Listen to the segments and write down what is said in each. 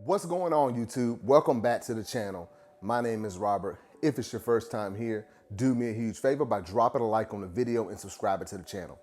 What's going on, YouTube? Welcome back to the channel. My name is Robert. If it's your first time here, do me a huge favor by dropping a like on the video and subscribing to the channel.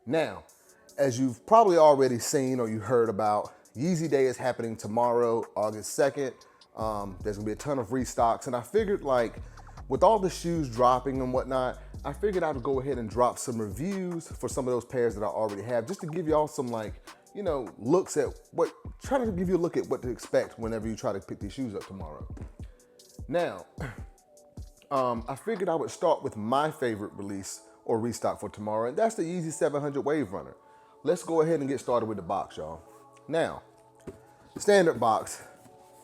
Now, as you've probably already seen or you heard about, Yeezy Day is happening tomorrow, August 2nd. There's gonna be a ton of restocks, and I figured, like, with all the shoes dropping and whatnot, I figured I'd go ahead and drop some reviews for some of those pairs that I already have, just to give y'all some, like, you know, looks at what, trying to give you a look at what to expect whenever you try to pick these shoes up tomorrow. Now, I figured I would start with my favorite release or restock for tomorrow, and that's the Yeezy 700 Wave Runner. Let's go ahead and get started with the box, y'all. Now, standard box,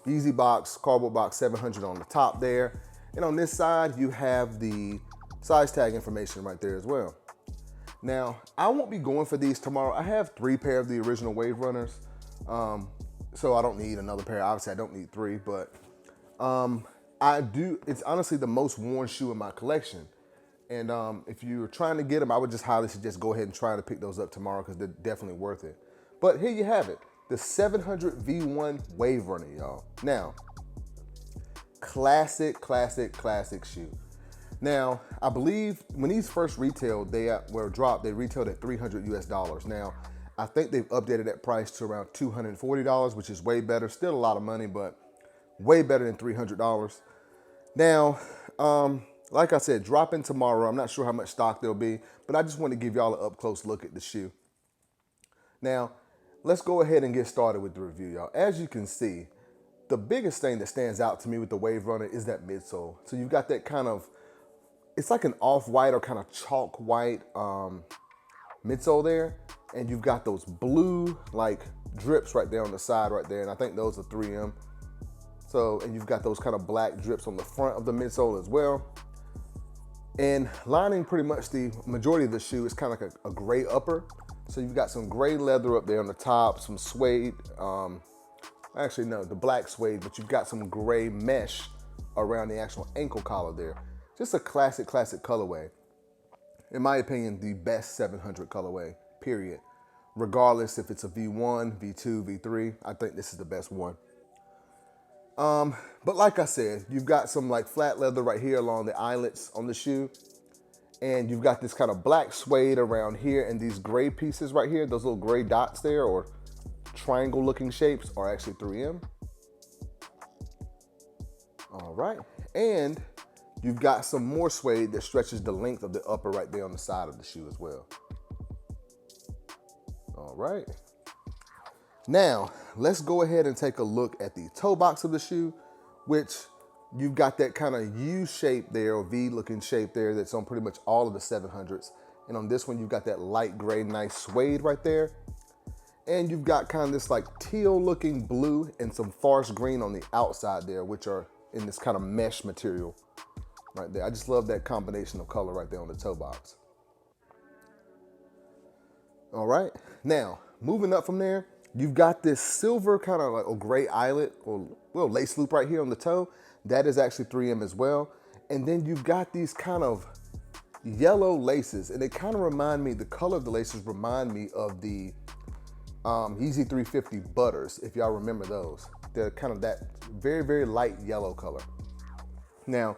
Yeezy box, cardboard box 700 on the top there. And on this side, you have the size tag information right there as well. Now, I won't be going for these tomorrow. I have 3 pair of the original Wave Runners, so I don't need another pair. Obviously, I don't need 3, but I do. It's honestly the most worn shoe in my collection. And if you're trying to get them, I would just highly suggest go ahead and try to pick those up tomorrow because they're definitely worth it. But here you have it, the 700 V1 Wave Runner, y'all. Now, classic shoe. Now, I believe when these first retailed, they were dropped, they retailed at $300 US. Now, I think they've updated that price to around $240, which is way better. Still a lot of money, but way better than $300. Now, like I said, dropping tomorrow. I'm not sure how much stock there'll be, but I just want to give y'all an up close look at the shoe. Now, let's go ahead and get started with the review, y'all. As you can see, the biggest thing that stands out to me with the Wave Runner is that midsole. So you've got that kind of, it's like an off-white or kind of chalk white midsole there. And you've got those blue like drips right there on the side right there. And I think those are 3M. So, and you've got those kind of black drips on the front of the midsole as well. And lining pretty much the majority of the shoe is kind of like a gray upper. So you've got some gray leather up there on the top, some suede, actually no, the black suede, but you've got some gray mesh around the actual ankle collar there. Just a classic colorway. In my opinion, the best 700 colorway, period. Regardless if it's a V1, V2, V3, I think this is the best one. But like I said, you've got some like flat leather right here along the eyelets on the shoe. And you've got this kind of black suede around here, and these gray pieces right here, those little gray dots there or triangle looking shapes are actually 3M. All right, and you've got some more suede that stretches the length of the upper right there on the side of the shoe as well. All right. Now, let's go ahead and take a look at the toe box of the shoe, which you've got that kind of U shape there, or V looking shape there that's on pretty much all of the 700s. And on this one, you've got that light gray, nice suede right there. And you've got kind of this like teal looking blue and some forest green on the outside there, which are in this kind of mesh material right there. I just love that combination of color right there on the toe box. All right, now moving up from there, you've got this silver kind of like a gray eyelet or little lace loop right here on the toe. That is actually 3M as well. And then you've got these kind of yellow laces, and they kind of remind me, the color of the laces remind me of the Yeezy 350 Butters, if y'all remember those. They're kind of that very light yellow color. Now,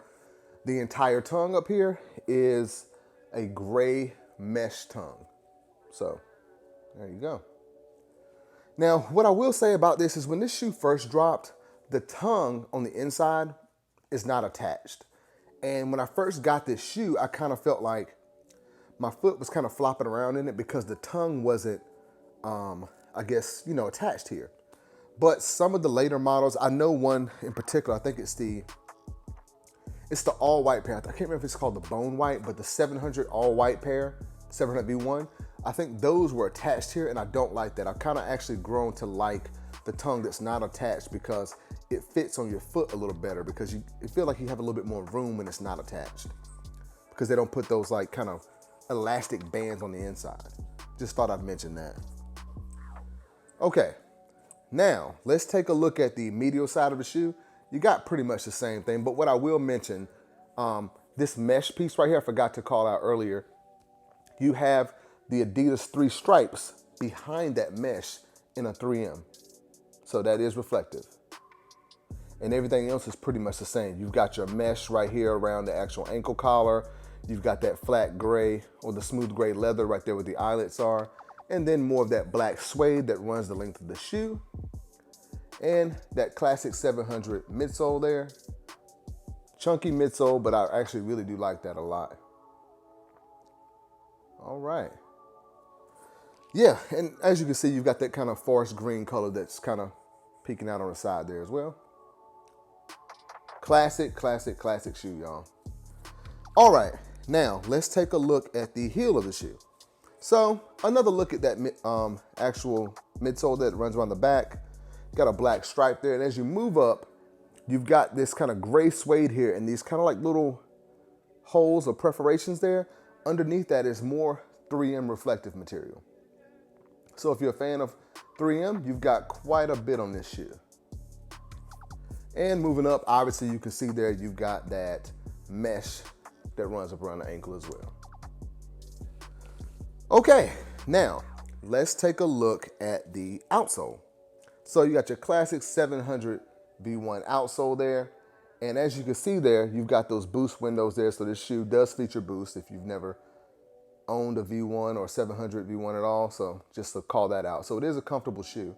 the entire tongue up here is a gray mesh tongue. So there you go. Now, what I will say about this is when this shoe first dropped, the tongue on the inside is not attached. And when I first got this shoe, I kind of felt like my foot was kind of flopping around in it because the tongue wasn't, I guess, you know, attached here. But some of the later models, I know one in particular, I think it's the all white pair. I can't remember if it's called the bone white, but the 700 all white pair, 700 V1, I think those were attached here, and I don't like that. I've kind of actually grown to like the tongue that's not attached because it fits on your foot a little better, because you feel like you have a little bit more room when it's not attached, because they don't put those like kind of elastic bands on the inside. Just thought I'd mention that. Okay, now let's take a look at the medial side of the shoe. You got pretty much the same thing, but what I will mention, this mesh piece right here, I forgot to call out earlier. You have the Adidas 3 stripes behind that mesh in a 3M. So that is reflective. and everything else is pretty much the same. You've got your mesh right here around the actual ankle collar. You've got that flat gray or the smooth gray leather right there where the eyelets are. And then more of that black suede that runs the length of the shoe. And that classic 700 midsole there. Chunky midsole, but I actually really do like that a lot. All right. Yeah, and as you can see, you've got that kind of forest green color that's kind of peeking out on the side there as well. Classic, classic, classic shoe, y'all. All right, now let's take a look at the heel of the shoe. So another look at that actual midsole that runs around the back. Got a black stripe there, and as you move up, you've got this kind of gray suede here and these kind of like little holes or perforations there. Underneath that is more 3M reflective material. So if you're a fan of 3M, you've got quite a bit on this shoe. And moving up, obviously you can see there you've got that mesh that runs up around the ankle as well. Okay, now let's take a look at the outsole. So you got your classic 700 V1 outsole there. And as you can see there, you've got those boost windows there. So this shoe does feature boost if you've never owned a V1 or 700 V1 at all. So just to call that out. So it is a comfortable shoe.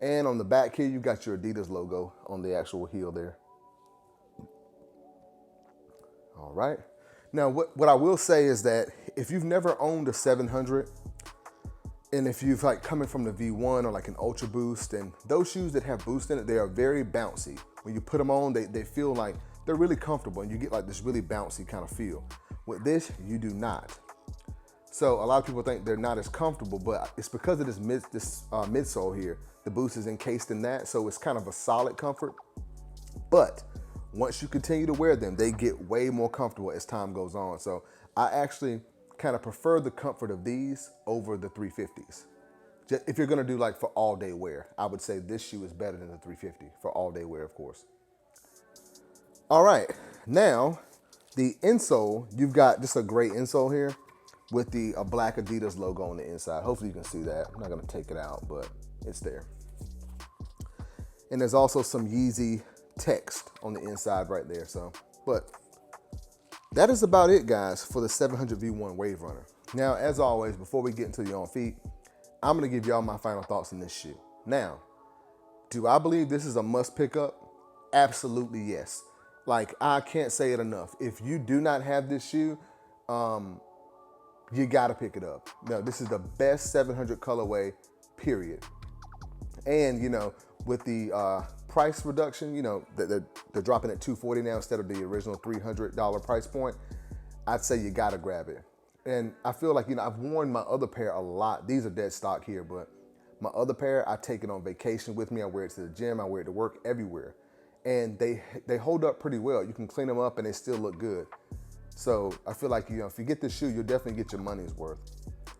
And on the back here, you've got your Adidas logo on the actual heel there. All right. Now, what I will say is that if you've never owned a 700, and if you've like coming from the V1 or like an Ultra Boost, and those shoes that have boost in it, they are very bouncy. When you put them on, they feel like they're really comfortable and you get like this really bouncy kind of feel. With this, you do not. So a lot of people think they're not as comfortable, but it's because of this midsole here. The boost is encased in that, so it's kind of a solid comfort. But once you continue to wear them, they get way more comfortable as time goes on. So I actually kind of prefer the comfort of these over the 350s. If you're gonna do like for all day wear, I would say this shoe is better than the 350 for all day wear, of course. All right, now the insole, you've got just a great insole here with the black Adidas logo on the inside. Hopefully you can see that. I'm not gonna take it out, but it's there. And there's also some Yeezy text on the inside right there. So, but that is about it, guys, for the 700 V1 Wave Runner. Now, as always, before we get into your own feet, I'm gonna give y'all my final thoughts on this shoe. Now, do I believe this is a must pick up? Absolutely yes. Like, I can't say it enough. If you do not have this shoe, you gotta pick it up. No, this is the best 700 colorway, period. And, you know, with the price reduction, you know, they're dropping at $240 now instead of the original $300 price point, I'd say you gotta grab it. And I feel like, you know, I've worn my other pair a lot. These are dead stock here, but my other pair, I take it on vacation with me. I wear it to the gym, I wear it to work, everywhere. And they hold up pretty well. You can clean them up and they still look good. So I feel like, you know, if you get this shoe, you'll definitely get your money's worth.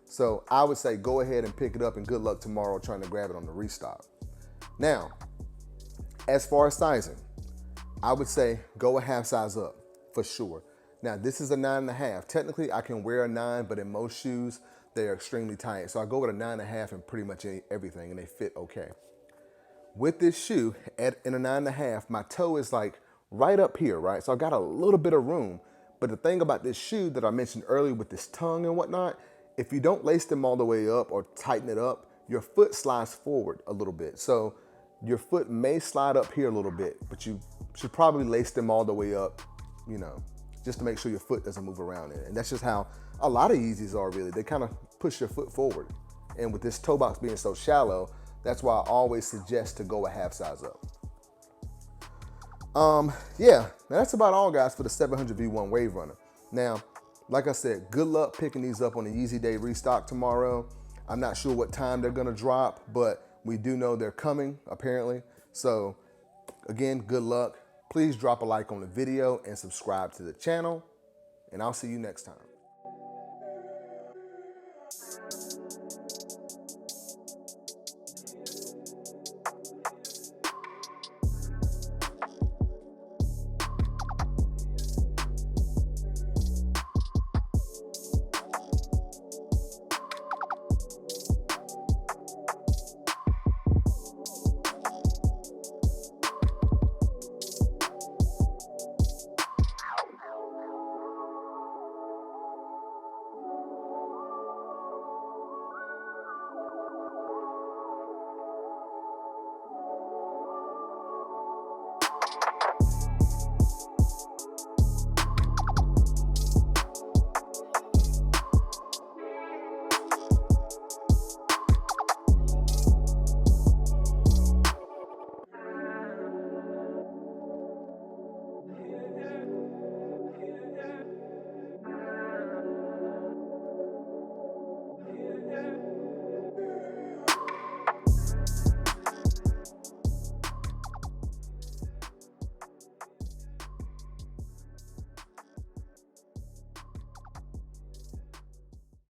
So I would say go ahead and pick it up, and good luck tomorrow trying to grab it on the restock. Now, as far as sizing, I would say go a half size up for sure. Now, this is a 9.5. Technically, I can wear a 9, but in most shoes, they're extremely tight. So I go with a 9.5 in pretty much everything, and they fit okay. With this shoe, in a 9.5, my toe is like right up here, right? So I got a little bit of room. But the thing about this shoe that I mentioned earlier with this tongue and whatnot, if you don't lace them all the way up or tighten it up, your foot slides forward a little bit. So your foot may slide up here a little bit, but you should probably lace them all the way up, you know, just to make sure your foot doesn't move around it. And that's just how a lot of Yeezys are really. They kind of push your foot forward. And with this toe box being so shallow, that's why I always suggest to go a half size up. Yeah, now that's about all, guys, for the 700 V1 Wave Runner. Now, like I said, good luck picking these up on the Yeezy Day restock tomorrow. I'm not sure what time they're gonna drop, but we do know they're coming, apparently. So again, good luck. Please drop a like on the video and subscribe to the channel, and I'll see you next time.